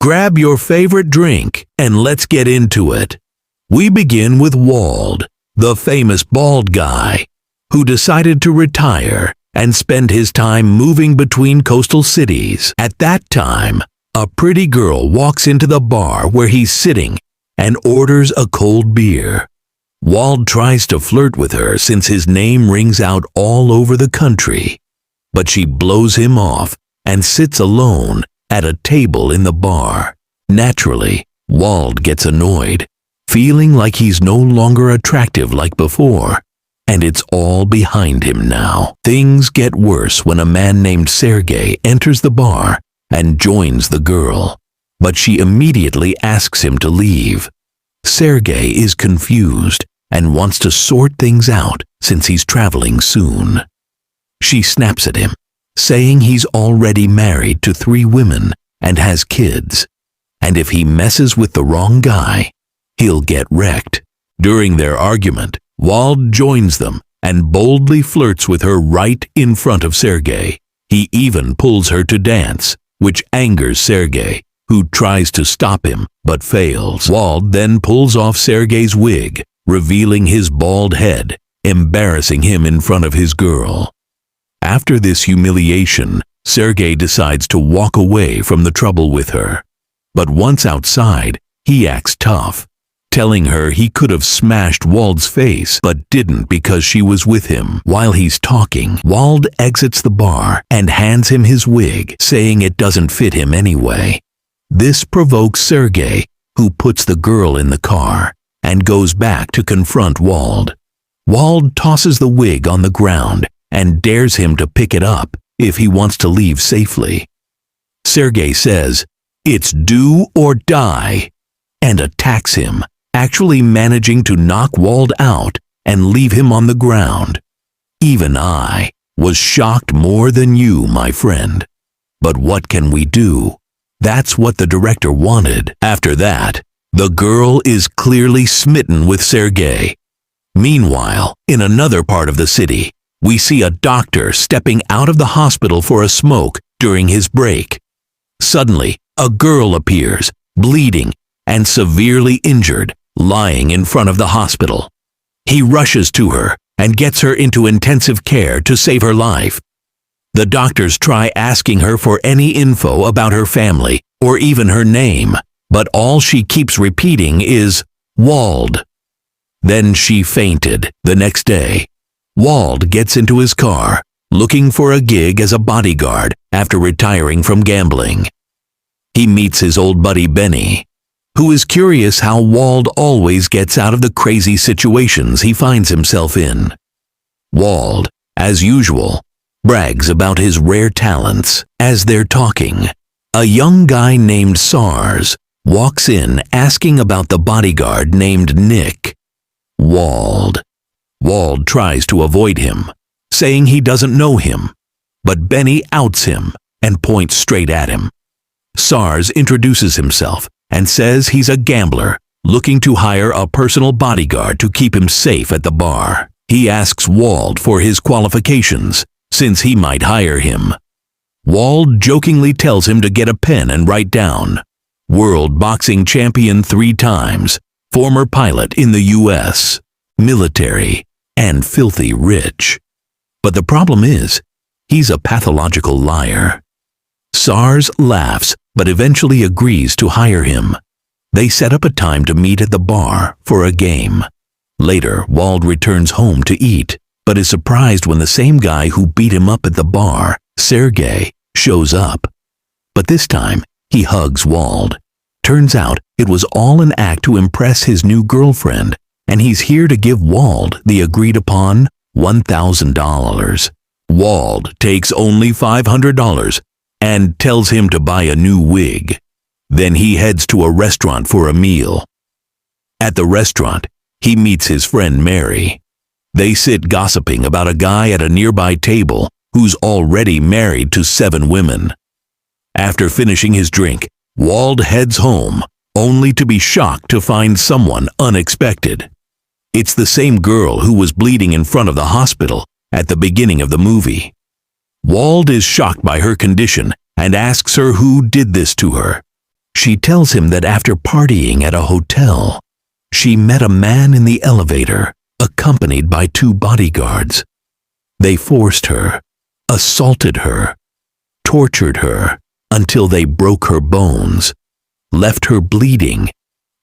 Grab your favorite drink and let's get into it. We begin with Wald, the famous bald guy, who decided to retire and spend his time moving between coastal cities. At that time, a pretty girl walks into the bar where he's sitting and orders a cold beer. Wald tries to flirt with her since his name rings out all over the country, but she blows him off and sits alone at a table in the bar. Naturally, Wald gets annoyed, feeling like he's no longer attractive like before, and it's all behind him now. Things get worse when a man named Sergey enters the bar and joins the girl, but she immediately asks him to leave. Sergey is confused and wants to sort things out since he's traveling soon. She snaps at him, saying he's already married to 3 women and has kids, and if he messes with the wrong guy, he'll get wrecked. During their argument, Wald joins them and boldly flirts with her right in front of Sergey. He even pulls her to dance, which angers Sergey, who tries to stop him but fails. Wald then pulls off Sergey's wig, revealing his bald head, embarrassing him in front of his girl. After this humiliation, Sergey decides to walk away from the trouble with her. But once outside, he acts tough, telling her he could have smashed Wald's face but didn't because she was with him. While he's talking, Wald exits the bar and hands him his wig, saying it doesn't fit him anyway. This provokes Sergey, who puts the girl in the car and goes back to confront Wald. Wald tosses the wig on the ground and dares him to pick it up if he wants to leave safely. Sergey says, "It's do or die," and attacks him, actually managing to knock Wald out and leave him on the ground. Even I was shocked more than you, my friend. But what can we do? That's what the director wanted. After that, the girl is clearly smitten with Sergey. Meanwhile, in another part of the city, we see a doctor stepping out of the hospital for a smoke during his break. Suddenly, a girl appears, bleeding and severely injured, lying in front of the hospital. He rushes to her and gets her into intensive care to save her life. The doctors try asking her for any info about her family or even her name, but all she keeps repeating is Wald. Then she fainted. The next day, Wald gets into his car, looking for a gig as a bodyguard after retiring from gambling. He meets his old buddy Benny, who is curious how Wald always gets out of the crazy situations he finds himself in. Wald, as usual, brags about his rare talents. As they're talking, a young guy named Sars walks in asking about the bodyguard named Nick. Wald tries to avoid him, saying he doesn't know him, but Benny outs him and points straight at him. Sars introduces himself and says he's a gambler looking to hire a personal bodyguard to keep him safe at the bar. He asks Wald for his qualifications, since he might hire him. Wald jokingly tells him to get a pen and write down, "World boxing champion 3 times, former pilot in the US, military, and filthy rich." But the problem is, he's a pathological liar. Sars laughs, but eventually agrees to hire him. They set up a time to meet at the bar for a game. Later, Wald returns home to eat, but is surprised when the same guy who beat him up at the bar, Sergey, shows up. But this time, he hugs Wald. Turns out it was all an act to impress his new girlfriend, and he's here to give Wald the agreed-upon $1,000. Wald takes only $500 and tells him to buy a new wig. Then he heads to a restaurant for a meal. At the restaurant, he meets his friend Mary. They sit gossiping about a guy at a nearby table who's already married to 7 women. After finishing his drink, Wald heads home, only to be shocked to find someone unexpected. It's the same girl who was bleeding in front of the hospital at the beginning of the movie. Wald is shocked by her condition and asks her who did this to her. She tells him that after partying at a hotel, she met a man in the elevator, accompanied by 2 bodyguards. They forced her, assaulted her, tortured her until they broke her bones, left her bleeding,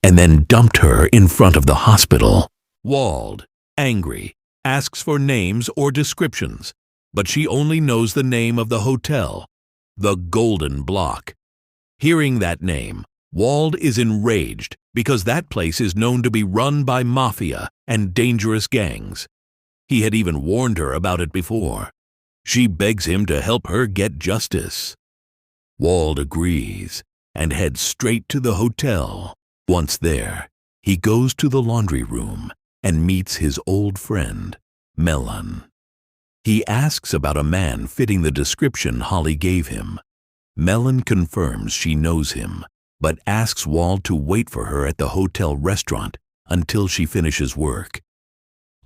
and then dumped her in front of the hospital. Wald, angry, asks for names or descriptions, but she only knows the name of the hotel, the Golden Block. Hearing that name, Wald is enraged because that place is known to be run by mafia and dangerous gangs. He had even warned her about it before. She begs him to help her get justice. Wald agrees and heads straight to the hotel. Once there, he goes to the laundry room and meets his old friend, Melon. He asks about a man fitting the description Holly gave him. Melon confirms she knows him, but asks Wald to wait for her at the hotel restaurant until she finishes work.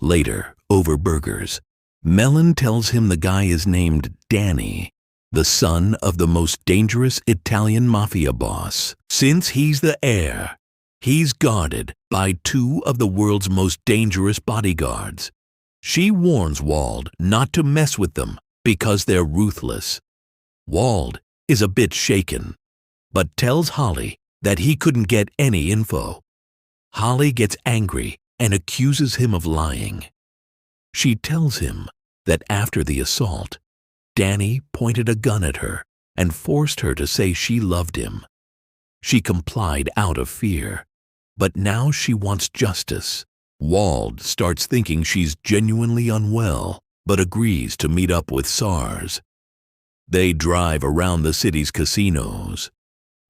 Later, over burgers, Melon tells him the guy is named Danny, the son of the most dangerous Italian mafia boss. Since he's the heir, he's guarded by 2 of the world's most dangerous bodyguards. She warns Wald not to mess with them because they're ruthless. Wald is a bit shaken, but tells Holly that he couldn't get any info. Holly gets angry and accuses him of lying. She tells him that after the assault, Danny pointed a gun at her and forced her to say she loved him. She complied out of fear, but now she wants justice. Wald starts thinking she's genuinely unwell, but agrees to meet up with SARS. They drive around the city's casinos.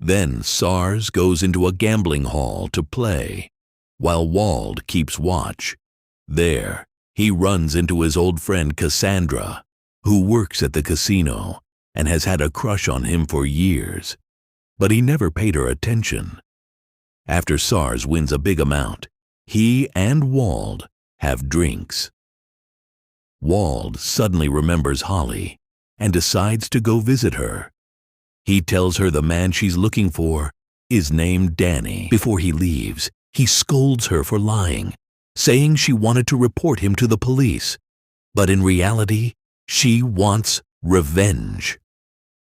Then SARS goes into a gambling hall to play, while Wald keeps watch. There, he runs into his old friend Cassandra, who works at the casino and has had a crush on him for years, but he never paid her attention. After SARS wins a big amount, he and Wald have drinks. Wald suddenly remembers Holly and decides to go visit her. He tells her the man she's looking for is named Danny. Before he leaves, he scolds her for lying, saying she wanted to report him to the police, but in reality, she wants revenge.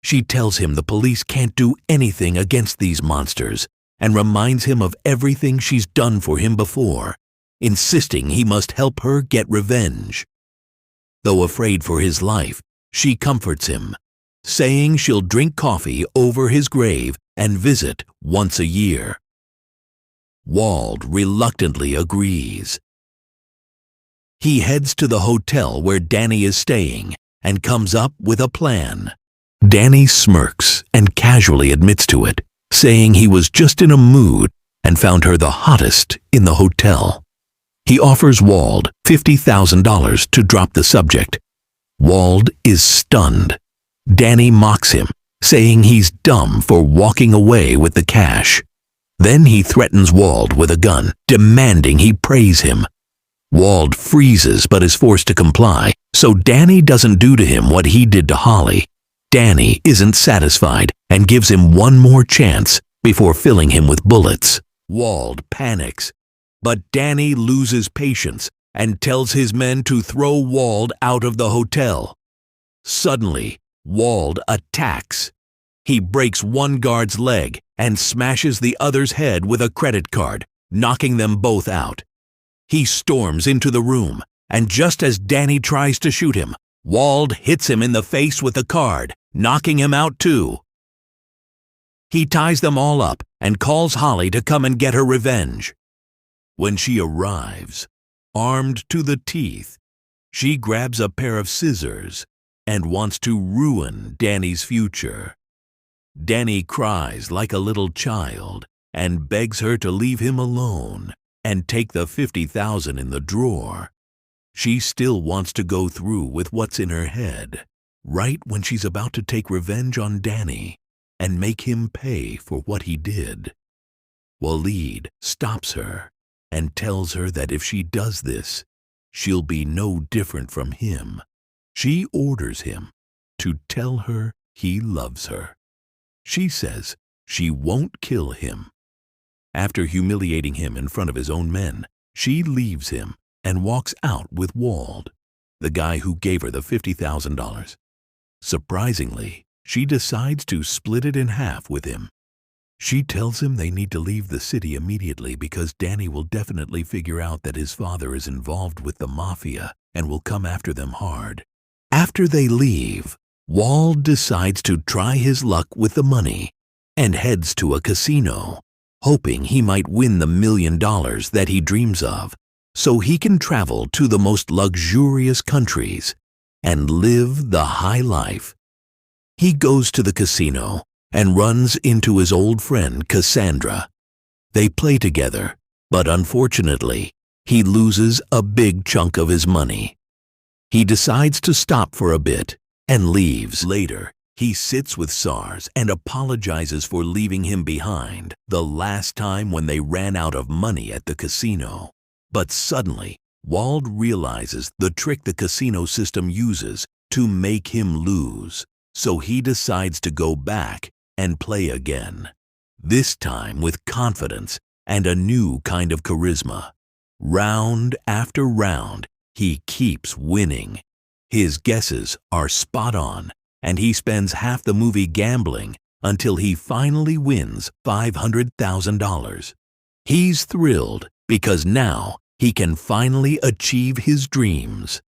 She tells him the police can't do anything against these monsters and reminds him of everything she's done for him before, insisting he must help her get revenge. Though afraid for his life, she comforts him, saying she'll drink coffee over his grave and visit once a year. Wald reluctantly agrees. He heads to the hotel where Danny is staying and comes up with a plan. Danny smirks and casually admits to it, saying he was just in a mood and found her the hottest in the hotel. He offers Wald $50,000 to drop the subject. Wald is stunned. Danny mocks him, saying he's dumb for walking away with the cash. Then he threatens Wald with a gun, demanding he praise him. Wald freezes but is forced to comply, so Danny doesn't do to him what he did to Holly. Danny isn't satisfied and gives him one more chance before filling him with bullets. Wald panics, but Danny loses patience and tells his men to throw Wald out of the hotel. Suddenly, Wald attacks. He breaks one guard's leg and smashes the other's head with a credit card, knocking them both out. He storms into the room, and just as Danny tries to shoot him, Wald hits him in the face with the card, knocking him out too. He ties them all up and calls Holly to come and get her revenge. When she arrives, armed to the teeth, she grabs a pair of scissors and wants to ruin Danny's future. Danny cries like a little child and begs her to leave him alone and take the $50,000 in the drawer. She still wants to go through with what's in her head, right when she's about to take revenge on Danny and make him pay for what he did. Waleed stops her and tells her that if she does this, she'll be no different from him. She orders him to tell her he loves her. She says She won't kill him. After humiliating him in front of his own men, she leaves him and walks out with Wald, the guy who gave her the $50,000. Surprisingly, she decides to split it in half with him. She tells him they need to leave the city immediately because Danny will definitely figure out that his father is involved with the mafia and will come after them hard. After they leave, Wald decides to try his luck with the money and heads to a casino, hoping he might win the $1 million that he dreams of, so he can travel to the most luxurious countries and live the high life. He goes to the casino and runs into his old friend Cassandra. They play together, but unfortunately, he loses a big chunk of his money. He decides to stop for a bit and leaves. Later, he sits with SARS and apologizes for leaving him behind the last time when they ran out of money at the casino. But suddenly, Wald realizes the trick the casino system uses to make him lose, so he decides to go back and play again, this time with confidence and a new kind of charisma. Round after round, he keeps winning. His guesses are spot on, and he spends half the movie gambling until he finally wins $500,000. He's thrilled because now he can finally achieve his dreams.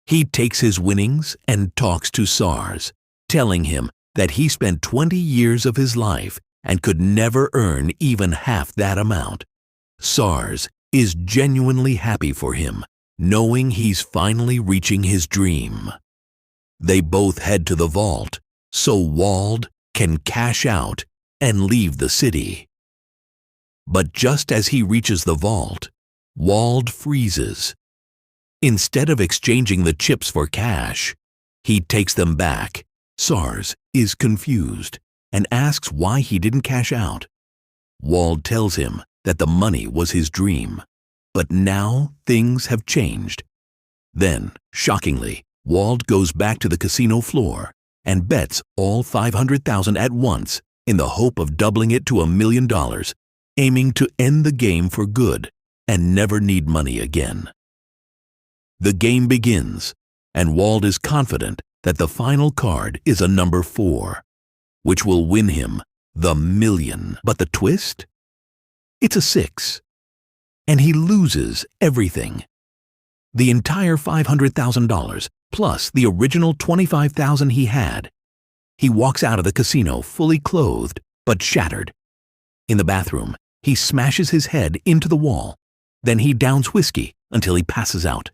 He takes his winnings and talks to SARS, telling him that he spent 20 years of his life and could never earn even half that amount. SARS is genuinely happy for him, knowing he's finally reaching his dream. They both head to the vault so Wald can cash out and leave the city. But just as he reaches the vault, Wald freezes. Instead of exchanging the chips for cash, he takes them back. SARS is confused and asks why he didn't cash out. Wald tells him that the money was his dream, but now things have changed. Then, shockingly, Wald goes back to the casino floor and bets all $500,000 at once in the hope of doubling it to $1 million, aiming to end the game for good and never need money again. The game begins, and Wald is confident that the final card is a number 4, which will win him the $1 million. But the twist? It's a 6, and he loses everything. The entire $500,000 plus the original $25,000 he had. He walks out of the casino fully clothed but shattered. In the bathroom, he smashes his head into the wall. Then he downs whiskey until he passes out.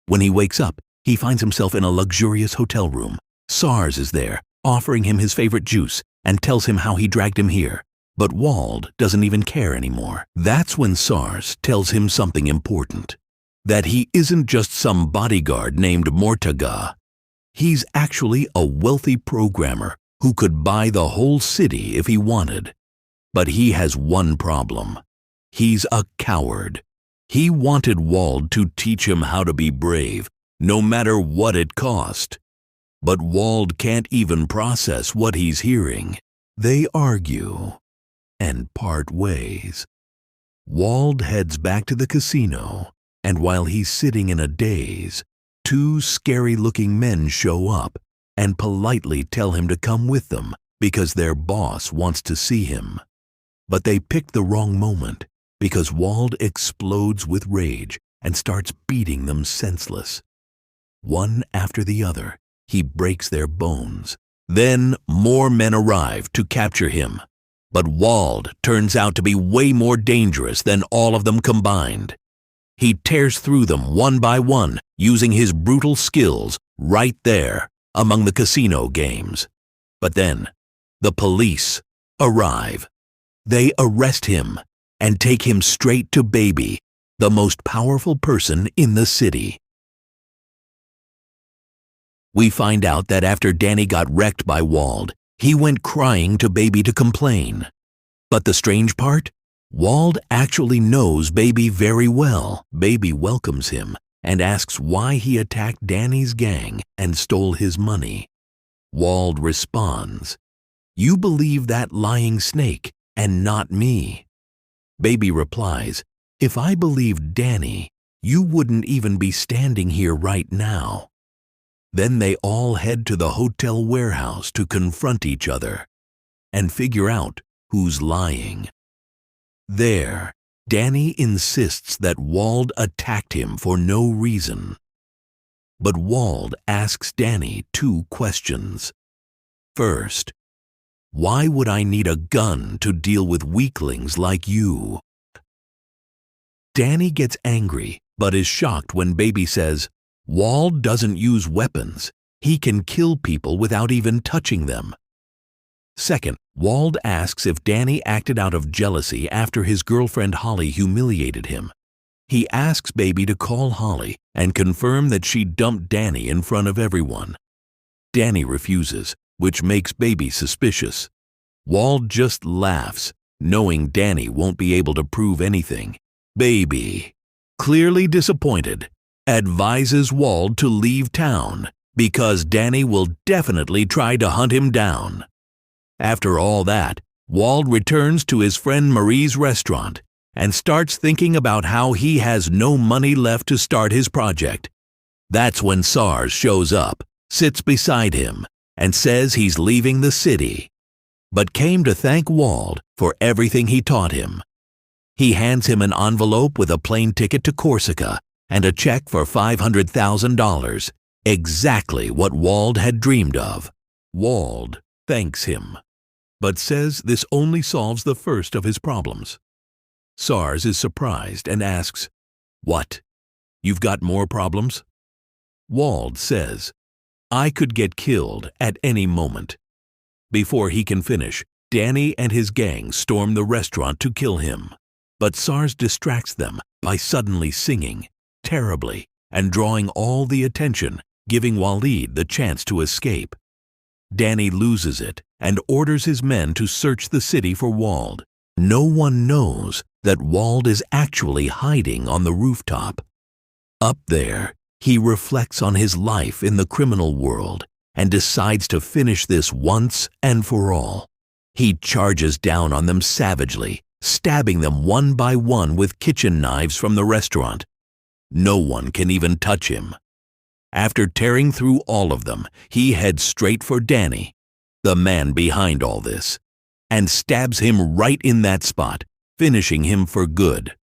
When he wakes up, he finds himself in a luxurious hotel room. SARS is there, offering him his favorite juice and tells him how he dragged him here. But Wald doesn't even care anymore. That's when SARS tells him something important. That he isn't just some bodyguard named Mortaga. He's actually a wealthy programmer who could buy the whole city if he wanted. But he has one problem. He's a coward. He wanted Wald to teach him how to be brave, no matter what it cost. But Wald can't even process what he's hearing. They argue and part ways. Wald heads back to the casino, and while he's sitting in a daze, 2 scary-looking men show up and politely tell him to come with them because their boss wants to see him. But they picked the wrong moment because Wald explodes with rage and starts beating them senseless. One after the other, he breaks their bones. Then more men arrive to capture him. But Wald turns out to be way more dangerous than all of them combined. He tears through them one by one, using his brutal skills right there among the casino games. But then, the police arrive. They arrest him and take him straight to Baby, the most powerful person in the city. We find out that after Danny got wrecked by Wald, he went crying to Baby to complain. But the strange part? Wald actually knows Baby very well. Baby welcomes him and asks why he attacked Danny's gang and stole his money. Wald responds, "You believe that lying snake and not me." Baby replies, "If I believed Danny, you wouldn't even be standing here right now." Then they all head to the hotel warehouse to confront each other and figure out who's lying. There, Danny insists that Wald attacked him for no reason. But Wald asks Danny two questions. First, why would I need a gun to deal with weaklings like you? Danny gets angry, but is shocked when Baby says, Wald doesn't use weapons. He can kill people without even touching them. Second, Wald asks if Danny acted out of jealousy after his girlfriend Holly humiliated him. He asks Baby to call Holly and confirm that she dumped Danny in front of everyone. Danny refuses, which makes Baby suspicious. Wald just laughs, knowing Danny won't be able to prove anything. Baby, clearly disappointed, advises Wald to leave town because Danny will definitely try to hunt him down. After all that, Wald returns to his friend Marie's restaurant and starts thinking about how he has no money left to start his project. That's when SARS shows up, sits beside him, and says he's leaving the city, but came to thank Wald for everything he taught him. He hands him an envelope with a plane ticket to Corsica and a check for $500,000, exactly what Wald had dreamed of. Wald thanks him, but says this only solves the first of his problems. SARS is surprised and asks, "What? You've got more problems?" Wald says, "I could get killed at any moment." Before he can finish, Danny and his gang storm the restaurant to kill him. But SARS distracts them by suddenly singing terribly and drawing all the attention, giving Waleed the chance to escape. Danny loses it and orders his men to search the city for Wald. No one knows that Wald is actually hiding on the rooftop. Up there, he reflects on his life in the criminal world and decides to finish this once and for all. He charges down on them savagely, stabbing them one by one with kitchen knives from the restaurant. No one can even touch him. After tearing through all of them, he heads straight for Danny, the man behind all this, and stabs him right in that spot, finishing him for good.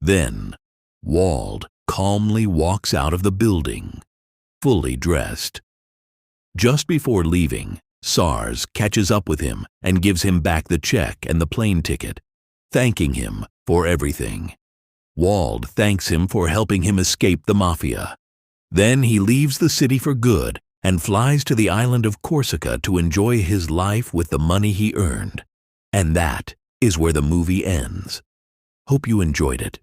Then, Wald calmly walks out of the building, fully dressed. Just before leaving, SARS catches up with him and gives him back the check and the plane ticket, thanking him for everything. Wald thanks him for helping him escape the mafia. Then he leaves the city for good and flies to the island of Corsica to enjoy his life with the money he earned. And that is where the movie ends. Hope you enjoyed it.